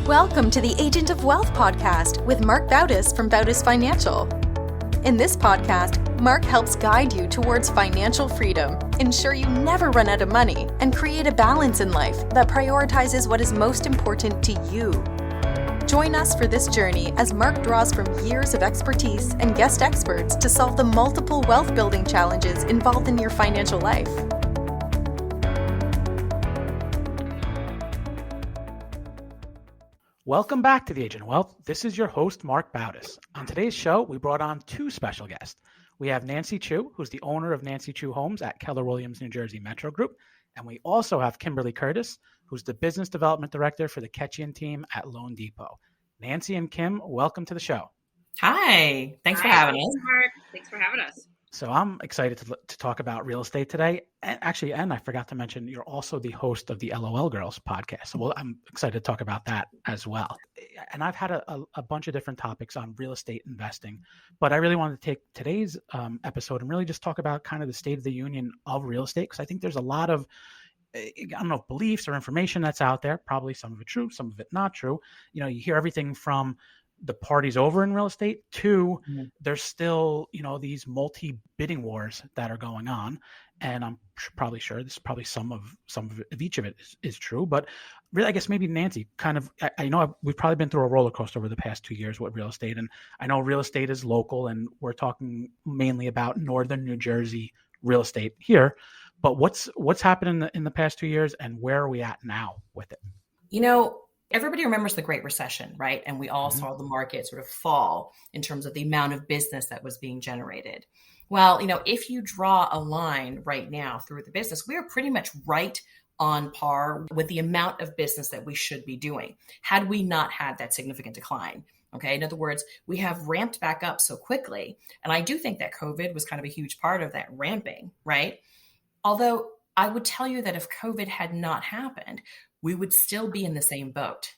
Welcome to the Agent of Wealth podcast with Marc Bautis from Bautis Financial. In this podcast, Marc helps guide you towards financial freedom, ensure you never run out of money, and create a balance in life that prioritizes what is most important to you. Join us for this journey as Marc draws from years of expertise and guest experts to solve the multiple wealth building challenges involved in your financial life. Welcome back to the Agent of Wealth. This is your host, Marc Bautis. On today's show, we brought on two special guests. We have Nancy Chu, who's the owner of Nancy Chu Homes at Keller Williams, New Jersey Metro Group. And we also have Kimberly Curtis, who's the Business Development Director for the Kechian Team at LoanDepot. Nancy and Kim, welcome to the show. Hi. Thanks for having us. Marc. Thanks for having us. So I'm excited to talk about real estate today. And I forgot to mention, you're also the host of the LOL Girls podcast. So I'm excited to talk about that as well. And I've had a bunch of different topics on real estate investing, but I really wanted to take today's episode and really just talk about kind of the state of the union of real estate, because I think there's a lot of beliefs or information that's out there, probably some of it true, some of it not true. You know, you hear everything from the party's over in real estate to there's still, these multi-bidding wars that are going on. And I'm probably sure this is probably some of each of it is true. But really, I guess maybe Nancy, I know we've probably been through a roller coaster over the past 2 years with real estate. And I know real estate is local and we're talking mainly about Northern New Jersey real estate here. But what's happened in the past 2 years and where are we at now with it? Everybody remembers the Great Recession, right? And we all saw the market sort of fall in terms of the amount of business that was being generated. Well, if you draw a line right now through the business, we are pretty much right on par with the amount of business that we should be doing had we not had that significant decline. Okay. In other words, we have ramped back up so quickly. And I do think that COVID was kind of a huge part of that ramping, right? Although I would tell you that if COVID had not happened, we would still be in the same boat.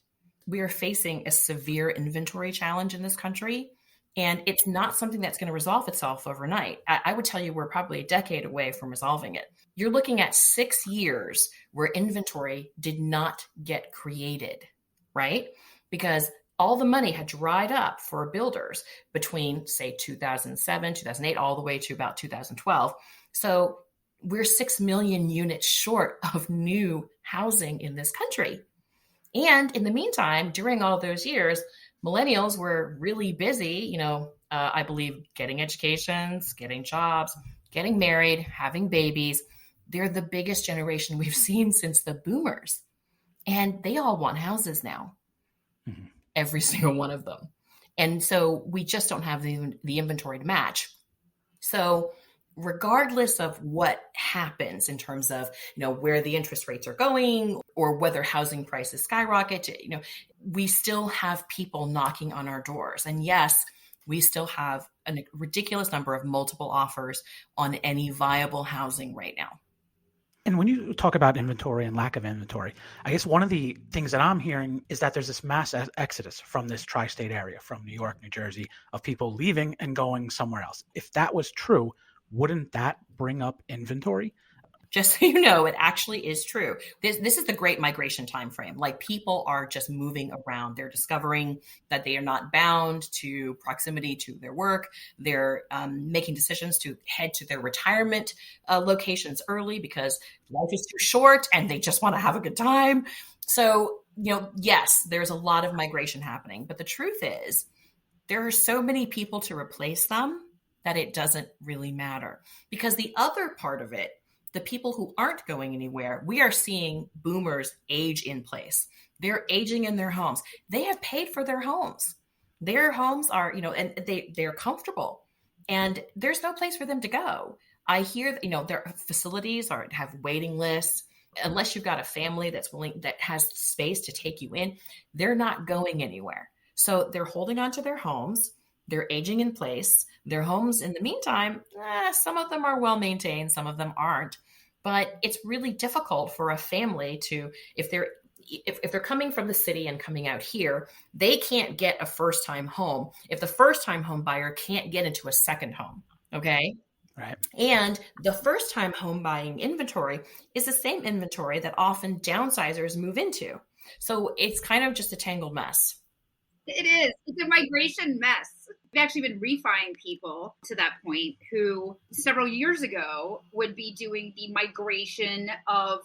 We are facing a severe inventory challenge in this country, and it's not something that's going to resolve itself overnight. I would tell you we're probably a decade away from resolving it. You're looking at 6 years where inventory did not get created, right? Because all the money had dried up for builders between, say, 2007, 2008, all the way to about 2012. So we're 6 million units short of new housing in this country. And in the meantime, during all those years, millennials were really busy, I believe getting educations, getting jobs, getting married, having babies. They're the biggest generation we've seen since the boomers. And they all want houses now, every single one of them. And so we just don't have the inventory to match. So regardless of what happens in terms of, where the interest rates are going or whether housing prices skyrocket, we still have people knocking on our doors. And yes, we still have a ridiculous number of multiple offers on any viable housing right now. And when you talk about inventory and lack of inventory, I guess one of the things that I'm hearing is that there's this mass exodus from this tri-state area, from New York, New Jersey, of people leaving and going somewhere else. If that was true, wouldn't that bring up inventory? Just so you know, it actually is true. This is the great migration time frame. Like, people are just moving around. They're discovering that they are not bound to proximity to their work. They're making decisions to head to their retirement locations early because life is too short and they just want to have a good time. So, yes, there's a lot of migration happening. But the truth is, there are so many people to replace them that it doesn't really matter. Because the other part of it, the people who aren't going anywhere, we are seeing boomers age in place. They're aging in their homes. They have paid for their homes. Their homes are, and they're comfortable. And there's no place for them to go. I hear, their facilities have waiting lists. Unless you've got a family that has space to take you in, they're not going anywhere. So they're holding on to their homes. They're aging in place. Their homes, in the meantime, some of them are well maintained, some of them aren't. But it's really difficult for a family to, if they're coming from the city and coming out here, they can't get a first-time home if the first-time home buyer can't get into a second home. Okay. Right. And the first-time home buying inventory is the same inventory that often downsizers move into. So it's kind of just a tangled mess. It is. It's a migration mess. We've actually been refining people to that point who several years ago would be doing the migration of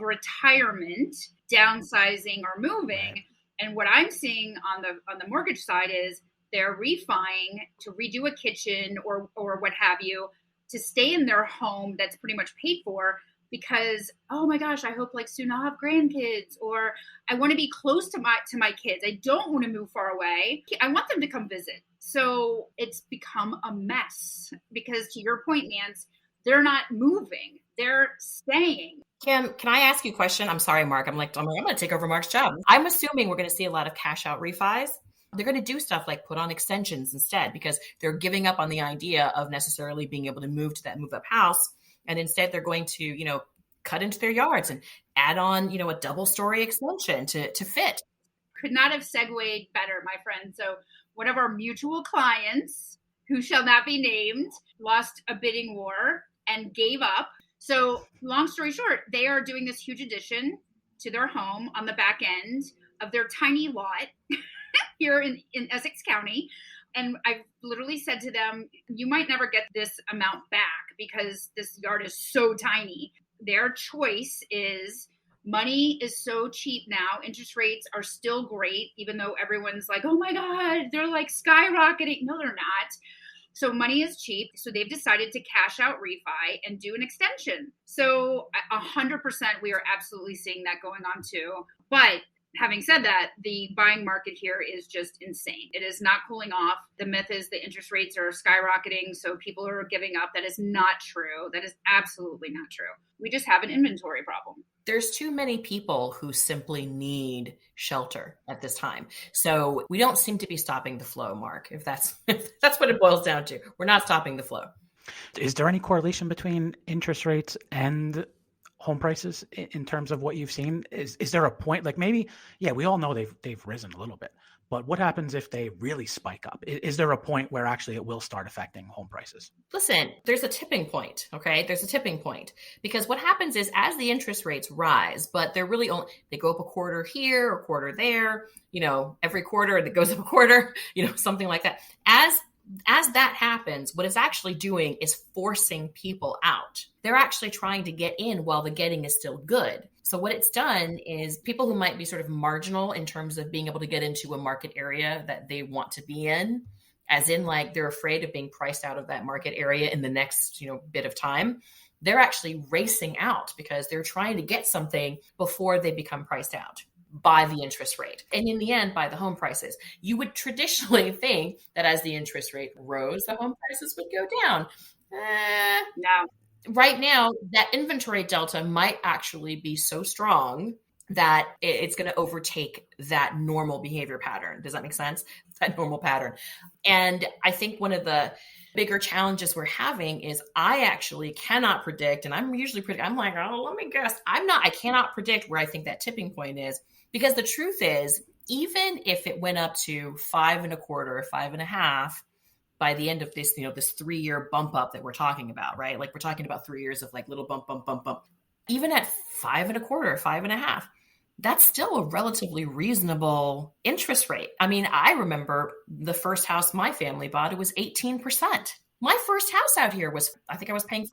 retirement, downsizing or moving. Right. And what I'm seeing on the mortgage side is they're refining to redo a kitchen or what have you to stay in their home that's pretty much paid for, because, oh my gosh, I hope like soon I'll have grandkids, or I want to be close to my kids. I don't want to move far away. I want them to come visit. So it's become a mess because, to your point, Nance, they're not moving. They're staying. Kim, can I ask you a question? I'm sorry, Marc. I'm going to take over Marc's job. I'm assuming we're going to see a lot of cash out refis. They're going to do stuff like put on extensions instead, because they're giving up on the idea of necessarily being able to move to that move up house. And instead they're going to, cut into their yards and add on, a double-story extension to fit. Could not have segued better, my friend. So one of our mutual clients, who shall not be named, lost a bidding war and gave up. So long story short, they are doing this huge addition to their home on the back end of their tiny lot here in Essex County. And I've literally said to them, you might never get this amount back because this yard is so tiny. Their choice is, money is so cheap now. Interest rates are still great, even though everyone's like, oh my God, they're like skyrocketing. No, they're not. So money is cheap. So they've decided to cash out refi and do an extension. So 100% we are absolutely seeing that going on too. But having said that, the buying market here is just insane. It is not cooling off. The myth is the interest rates are skyrocketing, so people are giving up. That is not true. That is absolutely not true. We just have an inventory problem. There's too many people who simply need shelter at this time. So we don't seem to be stopping the flow, Marc, if that's what it boils down to. We're not stopping the flow. Is there any correlation between interest rates and home prices in terms of what you've seen? Is there a point, like maybe, we all know they've risen a little bit, but what happens if they really spike up? Is there a point where actually it will start affecting home prices? Listen, there's a tipping point. Okay. There's a tipping point, because what happens is as the interest rates rise, but they're really only, they go up a quarter here, a quarter there, every quarter it goes up a quarter, something like that. As that happens, what it's actually doing is forcing people out. They're actually trying to get in while the getting is still good. So what it's done is people who might be sort of marginal in terms of being able to get into a market area that they want to be in, as in like they're afraid of being priced out of that market area in the next, bit of time, they're actually racing out because they're trying to get something before they become priced out by the interest rate. And in the end, by the home prices. You would traditionally think that as the interest rate rose, the home prices would go down. No. Right now, that inventory delta might actually be so strong that it's going to overtake that normal behavior pattern. Does that make sense? That normal pattern. And I think one of the bigger challenges we're having is I actually cannot predict, and I'm usually I'm like, oh, let me guess. I cannot predict where I think that tipping point is, because the truth is, even if it went up to 5.25, 5.5, by the end of this, this 3-year bump up that we're talking about, right? Like we're talking about 3 years of like little bump. Even at 5.25, 5.5, that's still a relatively reasonable interest rate. I mean, I remember the first house my family bought, it was 18%. My first house out here was, I think I was paying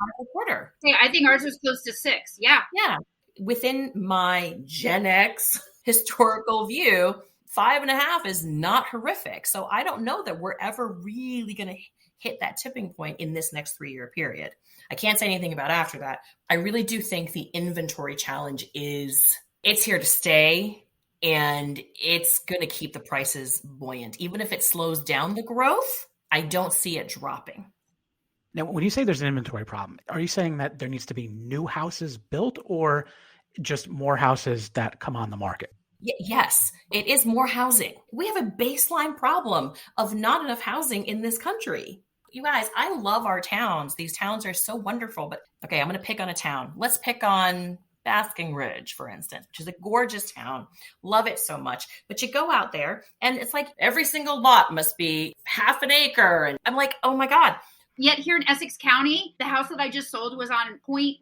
5.25. Yeah, I think ours was close to 6. Yeah. Yeah. Within my Gen X historical view, 5.5 is not horrific. So I don't know that we're ever really going to hit that tipping point in this next 3-year period. I can't say anything about after that. I really do think the inventory challenge it's here to stay, and it's going to keep the prices buoyant. Even if it slows down the growth, I don't see it dropping. Now, when you say there's an inventory problem, are you saying that there needs to be new houses built or just more houses that come on the market? Yes, it is more housing. We have a baseline problem of not enough housing in this country. You guys, I love our towns. These towns are so wonderful. But okay, I'm going to pick on a town. Let's pick on Basking Ridge, for instance, which is a gorgeous town. Love it so much. But you go out there and it's like every single lot must be half an acre. And I'm like, oh my God, Yet here in Essex County, the house that I just sold was on 0.1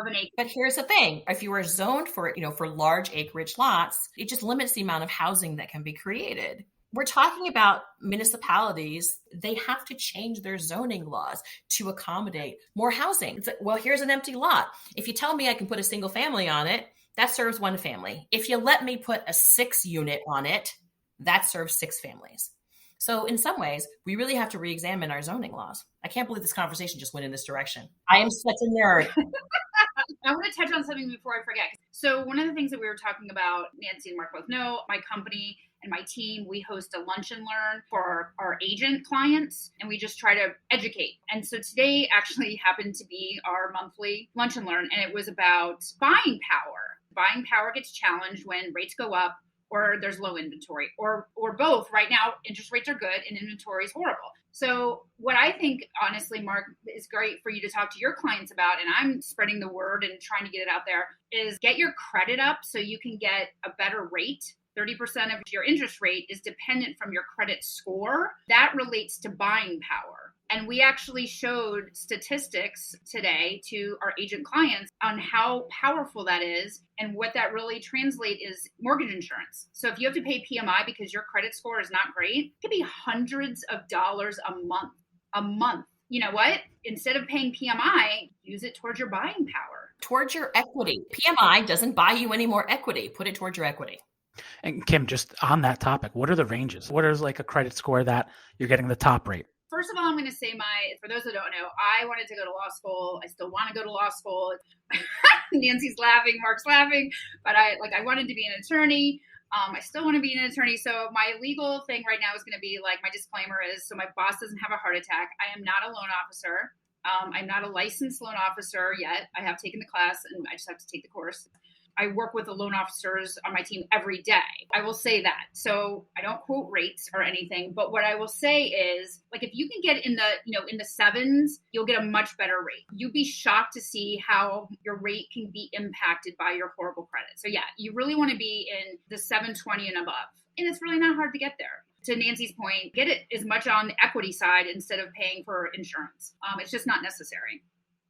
of an acre. But here's the thing. If you are zoned for, for large acreage lots, it just limits the amount of housing that can be created. We're talking about municipalities. They have to change their zoning laws to accommodate more housing. It's like, well, here's an empty lot. If you tell me I can put a single family on it, that serves one family. If you let me put a 6-unit on it, that serves 6 families. So in some ways, we really have to re-examine our zoning laws. I can't believe this conversation just went in this direction. I am such a nerd. I want to touch on something before I forget. So one of the things that we were talking about, Nancy and Marc both know, my company and my team, we host a lunch and learn for our agent clients, and we just try to educate. And so today actually happened to be our monthly lunch and learn, and it was about buying power. Buying power gets challenged when rates go up or there's low inventory, or both. Right now, interest rates are good and inventory is horrible. So what I think, honestly, Marc, is great for you to talk to your clients about, and I'm spreading the word and trying to get it out there, is get your credit up so you can get a better rate. 30% of your interest rate is dependent from your credit score. That relates to buying power. And we actually showed statistics today to our agent clients on how powerful that is. And what that really translates is mortgage insurance. So if you have to pay PMI because your credit score is not great, it could be hundreds of dollars a month. You know what? Instead of paying PMI, use it towards your buying power. Towards your equity. PMI doesn't buy you any more equity. Put it towards your equity. And Kim, just on that topic, what are the ranges? What is like a credit score that you're getting the top rate? First of all, I'm going to say for those that don't know, I wanted to go to law school. I still want to go to law school. Nancy's laughing, Marc's laughing, but I wanted to be an attorney. I still want to be an attorney. So my legal thing right now is going to be like, my disclaimer is, so my boss doesn't have a heart attack. I am not a loan officer. I'm not a licensed loan officer yet. I have taken the class and I just have to take the course. I work with the loan officers on my team every day. I will say that. So I don't quote rates or anything, but what I will say is, like, if you can get in the 7s, you'll get a much better rate. You'd be shocked to see how your rate can be impacted by your horrible credit. So yeah, you really want to be in the 720 and above. And it's really not hard to get there. To Nancy's point, get it as much on the equity side instead of paying for insurance. It's just not necessary.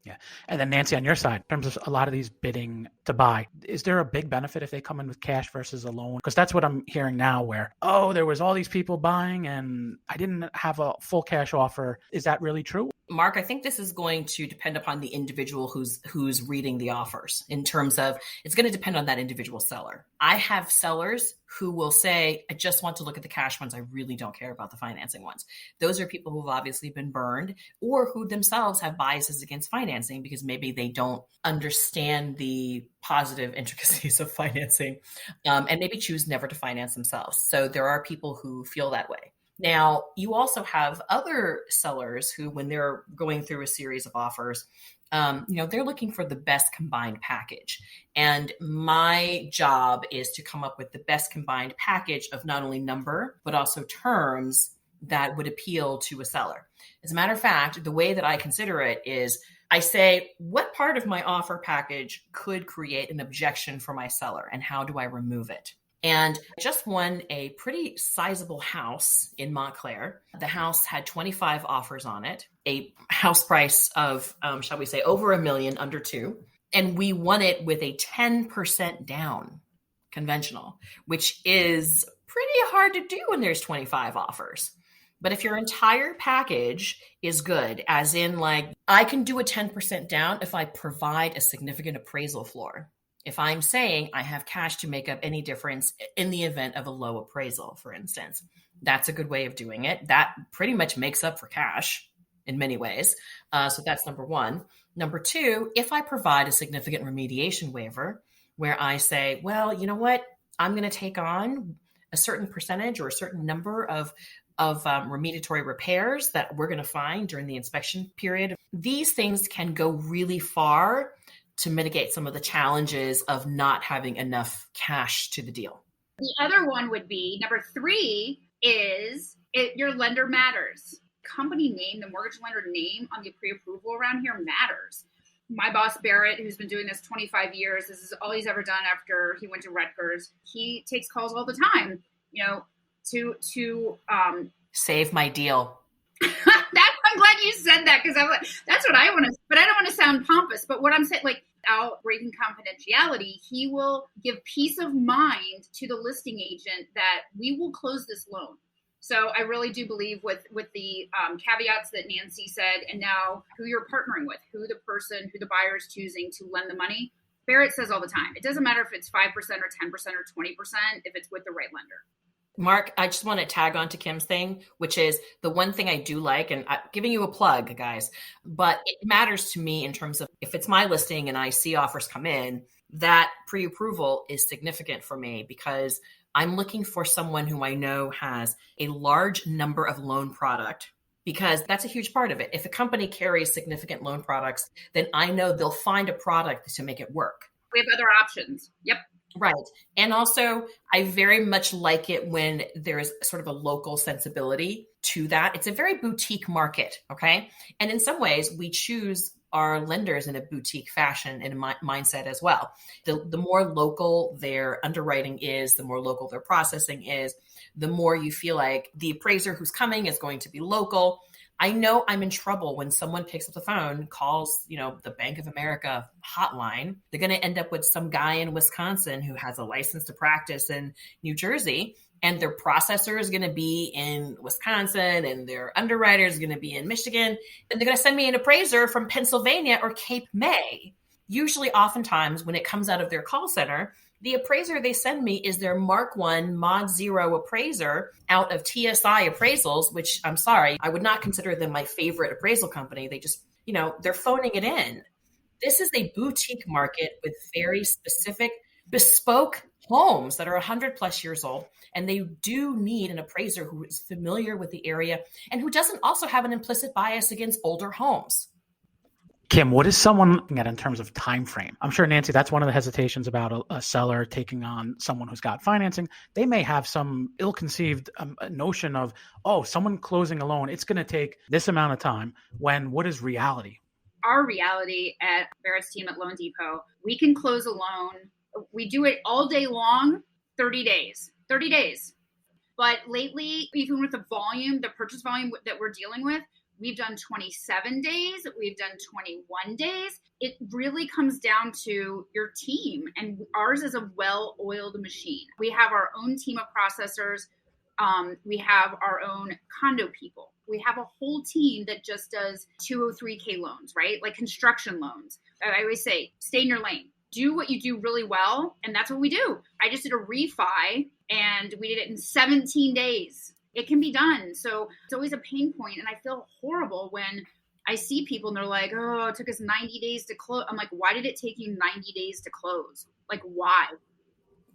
Yeah. And then Nancy, on your side, in terms of a lot of these bidding to buy, is there a big benefit if they come in with cash versus a loan? Because that's what I'm hearing now where, there was all these people buying and I didn't have a full cash offer. Is that really true? Marc, I think this is going to depend upon the individual who's reading the offers, in terms of it's going to depend on that individual seller. I have sellers who will say, I just want to look at the cash ones. I really don't care about the financing ones. Those are people who've obviously been burned or who themselves have biases against financing because maybe they don't understand the positive intricacies of financing and maybe choose never to finance themselves. So there are people who feel that way. Now, you also have other sellers who, when they're going through a series of offers, they're looking for the best combined package. And my job is to come up with the best combined package of not only number, but also terms that would appeal to a seller. As a matter of fact, the way that I consider it is I say, what part of my offer package could create an objection for my seller and how do I remove it? And I just won a pretty sizable house in Montclair. The house had 25 offers on it, a house price of, shall we say, over $1 million, under $2 million. And we won it with a 10% down conventional, which is pretty hard to do when there's 25 offers. But if your entire package is good, as in like, I can do a 10% down if I provide a significant appraisal floor. If I'm saying I have cash to make up any difference in the event of a low appraisal, for instance, that's a good way of doing it. That pretty much makes up for cash in many ways. So that's number one. Number two, if I provide a significant remediation waiver where I say, well, you know what, I'm going to take on a certain percentage or a certain number of remediatory repairs that we're going to find during the inspection period. These things can go really far to mitigate some of the challenges of not having enough cash to the deal. The other one would be, number 3 is your lender matters. Company name, the mortgage lender name on the pre-approval around here matters. My boss, Barrett, who's been doing this 25 years, this is all he's ever done after he went to Rutgers. He takes calls all the time, to save my deal. That's I'm glad you said that because I'm like, that's what I want to, but I don't want to sound pompous. But what I'm saying, like, out breaking confidentiality, he will give peace of mind to the listing agent that we will close this loan. So I really do believe with the caveats that Nancy said, and now who you're partnering with, who the buyer is choosing to lend the money. Barrett says all the time, it doesn't matter if it's 5% or 10% or 20% if it's with the right lender. Mark, I just want to tag on to Kim's thing, which is the one thing I do like, and I'm giving you a plug, guys, but it matters to me in terms of if it's my listing and I see offers come in, that pre-approval is significant for me because I'm looking for someone who I know has a large number of loan product, because that's a huge part of it. If a company carries significant loan products, then I know they'll find a product to make it work. We have other options. Yep. Right. And also, I very much like it when there's sort of a local sensibility to that. It's a very boutique market. Okay. And in some ways, we choose our lenders in a boutique fashion and mindset as well. The more local their underwriting is, the more local their processing is, the more you feel like the appraiser who's coming is going to be local. I know I'm in trouble when someone picks up the phone, calls, the Bank of America hotline. They're going to end up with some guy in Wisconsin who has a license to practice in New Jersey, and their processor is going to be in Wisconsin, and their underwriter is going to be in Michigan, and they're going to send me an appraiser from Pennsylvania or Cape May. Usually, oftentimes, when it comes out of their call center, the appraiser they send me is their Mark 1 Mod 0 appraiser out of TSI Appraisals, which I'm sorry, I would not consider them my favorite appraisal company. They just, they're phoning it in. This is a boutique market with very specific bespoke homes that are 100 plus years old. And they do need an appraiser who is familiar with the area and who doesn't also have an implicit bias against older homes. Kim, what is someone looking at in terms of time frame? I'm sure, Nancy, that's one of the hesitations about a seller taking on someone who's got financing. They may have some ill-conceived notion of, someone closing a loan, it's going to take this amount of time, when what is reality? Our reality at Barrett's team at LoanDepot, we can close a loan. We do it all day long, 30 days. But lately, even with the purchase volume that we're dealing with, we've done 27 days. We've done 21 days. It really comes down to your team. And ours is a well-oiled machine. We have our own team of processors. We have our own condo people. We have a whole team that just does 203K loans, right? Like construction loans. I always say, stay in your lane. Do what you do really well. And that's what we do. I just did a refi and we did it in 17 days. It can be done. So it's always a pain point. And I feel horrible when I see people and they're like, it took us 90 days to close. I'm like, why did it take you 90 days to close? Like, why?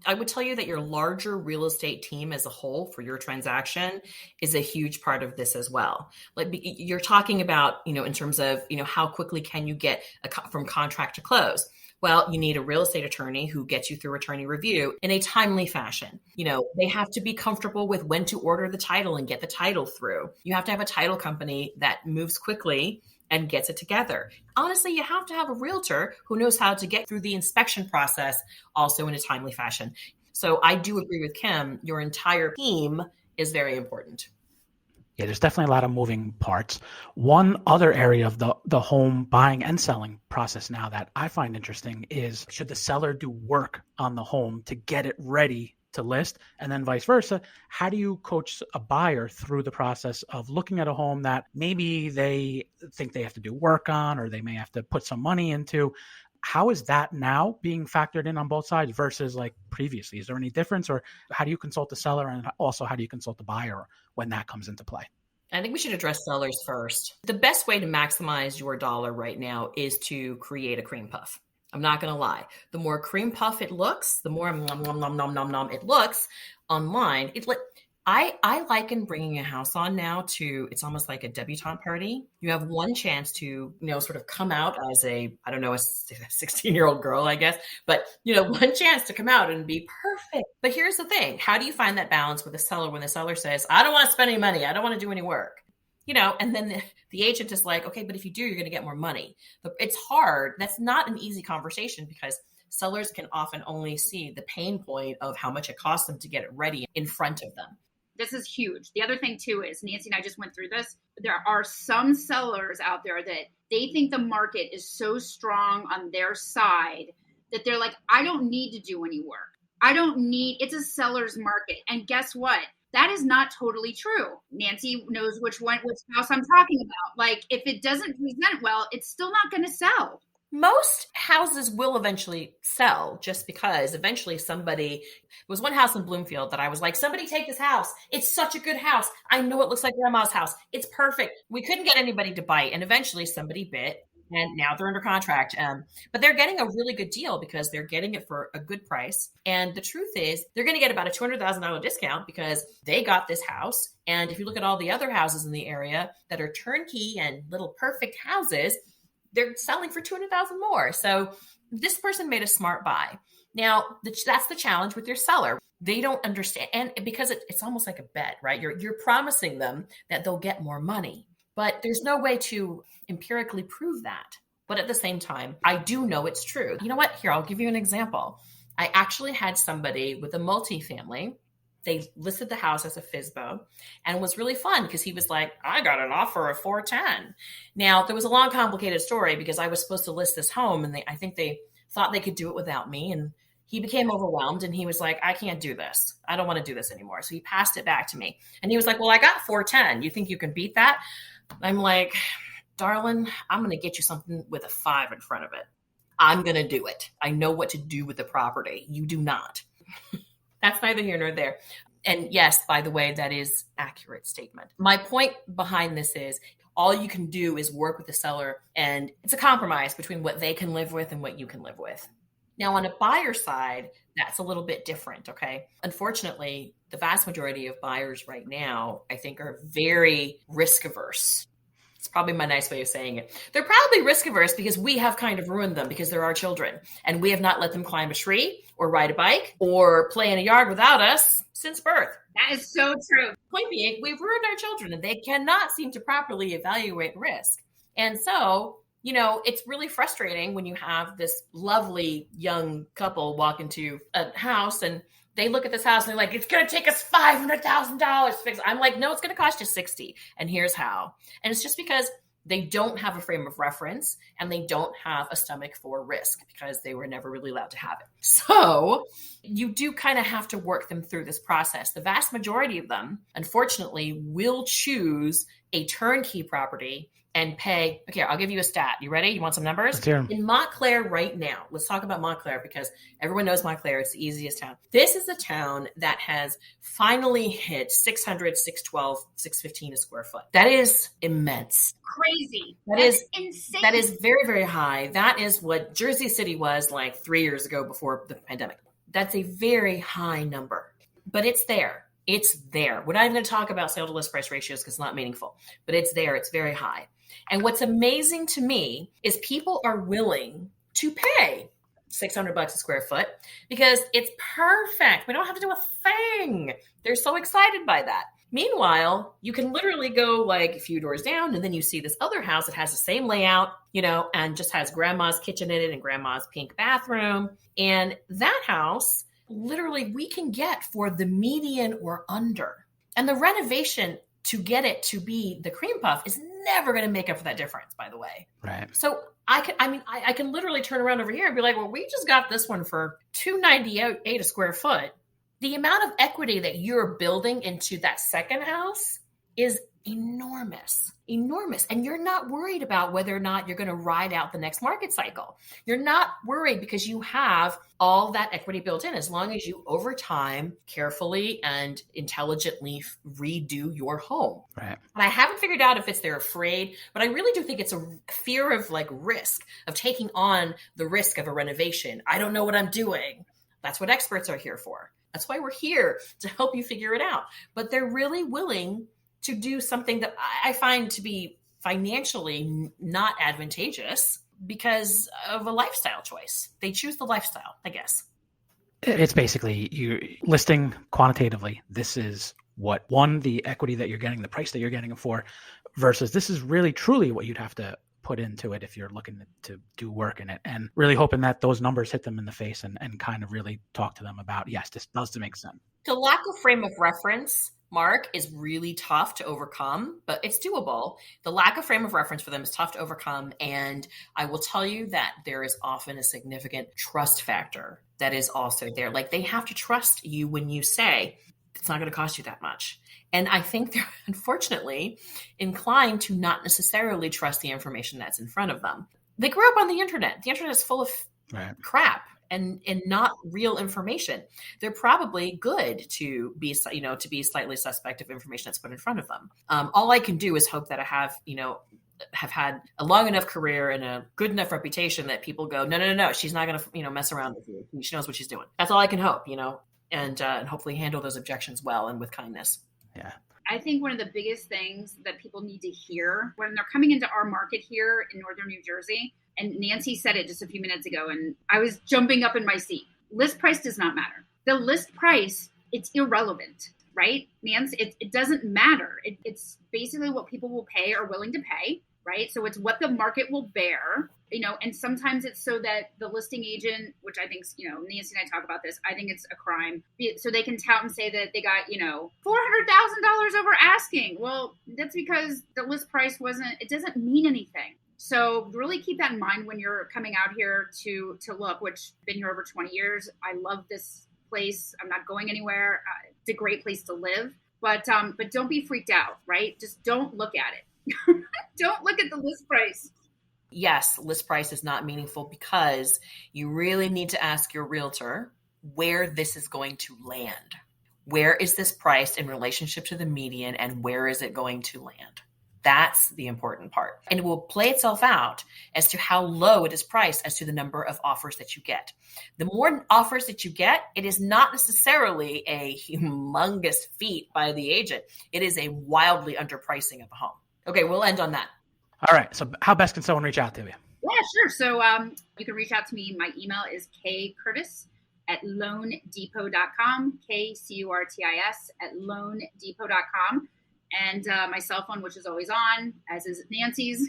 I would tell you that your larger real estate team as a whole for your transaction is a huge part of this as well. Like you're talking about, in terms of, how quickly can you get from contract to close? Well, you need a real estate attorney who gets you through attorney review in a timely fashion. They have to be comfortable with when to order the title and get the title through. You have to have a title company that moves quickly and gets it together. Honestly, you have to have a realtor who knows how to get through the inspection process also in a timely fashion. So I do agree with Kim. Your entire team is very important. Yeah, there's definitely a lot of moving parts. One other area of the home buying and selling process now that I find interesting is, should the seller do work on the home to get it ready to list? And then vice versa, how do you coach a buyer through the process of looking at a home that maybe they think they have to do work on, or they may have to put some money into? How is that now being factored in on both sides versus like previously? Is there any difference, or how do you consult the seller, and also how do you consult the buyer when that comes into play? I think we should address sellers first. The best way to maximize your dollar right now is to create a cream puff. I'm not going to lie. The more cream puff it looks, the more nom, nom, nom, nom, nom, nom it looks online. I liken bringing a house on now to, it's almost like a debutante party. You have one chance to, sort of come out as a 16-year-old girl, I guess, but, one chance to come out and be perfect. But here's the thing. How do you find that balance with the seller when the seller says, I don't want to spend any money. I don't want to do any work, and then the agent is like, okay, but if you do, you're going to get more money. But it's hard. That's not an easy conversation because sellers can often only see the pain point of how much it costs them to get it ready in front of them. This is huge. The other thing too is, Nancy and I just went through this. There are some sellers out there that they think the market is so strong on their side that they're like, I don't need to do any work. It's a seller's market. And guess what? That is not totally true. Nancy knows which house I'm talking about. Like, if it doesn't present well, it's still not going to sell. Most houses will eventually sell just because eventually there was one house in Bloomfield that I was like, somebody take this house. It's such a good house. I know it looks like grandma's house. It's perfect. We couldn't get anybody to bite. And eventually somebody bit. And now they're under contract. But they're getting a really good deal because they're getting it for a good price. And the truth is they're going to get about a $200,000 discount because they got this house. And if you look at all the other houses in the area that are turnkey and little perfect houses, they're selling for $200,000 more. So this person made a smart buy. Now, that's the challenge with your seller. They don't understand. And because it's almost like a bet, right? You're promising them that they'll get more money. But there's no way to empirically prove that. But at the same time, I do know it's true. You know what? Here, I'll give you an example. I actually had somebody with a multifamily. They listed the house as a FSBO, and it was really fun because he was like, I got an offer of $410. Now, there was a long, complicated story because I was supposed to list this home, and I think they thought they could do it without me. And he became overwhelmed, and he was like, I can't do this. I don't want to do this anymore. So he passed it back to me. And he was like, well, I got $410. You think you can beat that? I'm like, darling, I'm going to get you something with a 5 in front of it. I'm going to do it. I know what to do with the property. You do not. That's neither here nor there. And yes, by the way, that is accurate statement. My point behind this is all you can do is work with the seller, and it's a compromise between what they can live with and what you can live with. Now, on a buyer side, that's a little bit different, okay? Unfortunately, the vast majority of buyers right now, I think, are very risk averse. It's probably my nice way of saying it. They're probably risk averse because we have kind of ruined them because they're our children, and we have not let them climb a tree or ride a bike or play in a yard without us since birth. That is so true. Point being, we've ruined our children, and they cannot seem to properly evaluate risk. And so, it's really frustrating when you have this lovely young couple walk into a house and they look at this house and they're like, it's going to take us $500,000 to fix it. I'm like, no, it's going to cost you $60,000. And here's how. And it's just because they don't have a frame of reference and they don't have a stomach for risk because they were never really allowed to have it. So you do kind of have to work them through this process. The vast majority of them, unfortunately, will choose a turnkey property and pay. Okay, I'll give you a stat. You ready? You want some numbers? In Montclair right now, let's talk about Montclair because everyone knows Montclair. It's the easiest town. This is a town that has finally hit 600, 612, 615 a square foot. That is immense. Crazy. That's insane. That is very, very high. That is what Jersey City was like 3 years ago before the pandemic. That's a very high number, but it's there. It's there. We're not even going to talk about sale to list price ratios because it's not meaningful, but it's there. It's very high. And what's amazing to me is people are willing to pay $600 a square foot because it's perfect. We don't have to do a thing. They're so excited by that. Meanwhile, you can literally go like a few doors down and then you see this other house that has the same layout, and just has grandma's kitchen in it and grandma's pink bathroom. And that house, literally we can get for the median or under. And the renovation to get it to be the cream puff is never going to make up for that difference, by the way. Right. So I can literally turn around over here and be like, well, we just got this one for $298 a square foot. The amount of equity that you're building into that second house is enormous. And you're not worried about whether or not you're going to ride out the next market cycle. You're not worried because you have all that equity built in as long as you over time carefully and intelligently redo your home. Right. And I haven't figured out if it's they're afraid, but I really do think it's a fear of risk of taking on the risk of a renovation. I don't know what I'm doing. That's what experts are here for. That's why we're here to help you figure it out. But they're really willing to do something that I find to be financially not advantageous because of a lifestyle choice. They choose the lifestyle, I guess. It's basically you're listing quantitatively. This is what, the equity that you're getting, the price that you're getting it for, versus this is really truly what you'd have to put into it if you're looking to do work in it, and really hoping that those numbers hit them in the face and kind of really talk to them about, yes, this does make sense. To lack a frame of reference, Marc, is really tough to overcome, but it's doable. The lack of frame of reference for them is tough to overcome. And I will tell you that there is often a significant trust factor that is also there. Like they have to trust you when you say, it's not going to cost you that much. And I think they're unfortunately inclined to not necessarily trust the information that's in front of them. They grew up on the internet. The internet is full of crap and not real information. They're probably good to be slightly suspect of information that's put in front of them. All I can do is hope that I have had a long enough career and a good enough reputation that people go, no, she's not going to, mess around with you. She knows what she's doing. That's all I can hope, and hopefully handle those objections well and with kindness. Yeah. I think one of the biggest things that people need to hear when they're coming into our market here in Northern New Jersey, and Nancy said it just a few minutes ago, and I was jumping up in my seat. List price does not matter. The list price, it's irrelevant, right, Nancy? It doesn't matter. It's basically what people will pay or willing to pay, right? So it's what the market will bear, and sometimes it's so that the listing agent, which I think, Nancy and I talk about this, I think it's a crime. So they can tout and say that they got, $400,000 over asking. Well, that's because the list price it doesn't mean anything. So really keep that in mind when you're coming out here to look, which I've been here over 20 years. I love this place. I'm not going anywhere. It's a great place to live, but don't be freaked out, right? Just don't look at it. Don't look at the list price. Yes, list price is not meaningful because you really need to ask your realtor where this is going to land. Where is this priced in relationship to the median, and where is it going to land? That's the important part. And it will play itself out as to how low it is priced as to the number of offers that you get. The more offers that you get, it is not necessarily a humongous feat by the agent. It is a wildly underpricing of a home. Okay, we'll end on that. All right. So how best can someone reach out to you? Yeah, sure. So you can reach out to me. My email is kcurtis@LoanDepot.com, KCURTIS@LoanDepot.com. And my cell phone, which is always on, as is Nancy's.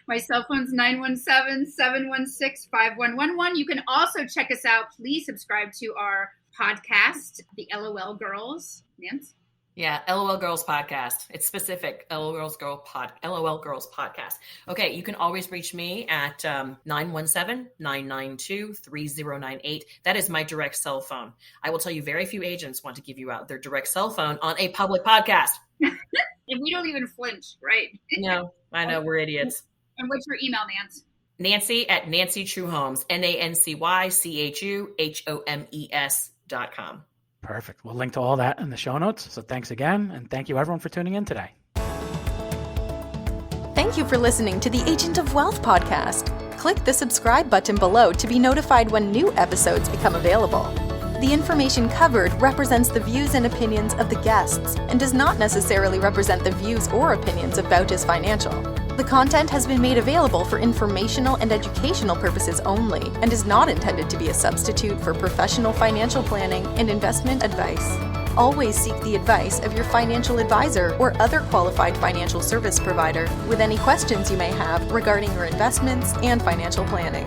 My cell phone's 917-716-5111. You can also check us out. Please subscribe to our podcast, the LOL Girls. Nancy? Yeah, LOL Girls Podcast. It's specific. LOL Girls Podcast. Okay, you can always reach me at 917-992-3098. That is my direct cell phone. I will tell you, very few agents want to give you out their direct cell phone on a public podcast. And we don't even flinch, right? No, I know, we're idiots. And what's your email, Nancy? Nancy at Nancy Chu Homes, NancyChuhomes.com. Perfect. We'll link to all that in the show notes. So thanks again. And thank you everyone for tuning in today. Thank you for listening to the Agent of Wealth podcast. Click the subscribe button below to be notified when new episodes become available. The information covered represents the views and opinions of the guests and does not necessarily represent the views or opinions of Bautis Financial. The content has been made available for informational and educational purposes only and is not intended to be a substitute for professional financial planning and investment advice. Always seek the advice of your financial advisor or other qualified financial service provider with any questions you may have regarding your investments and financial planning.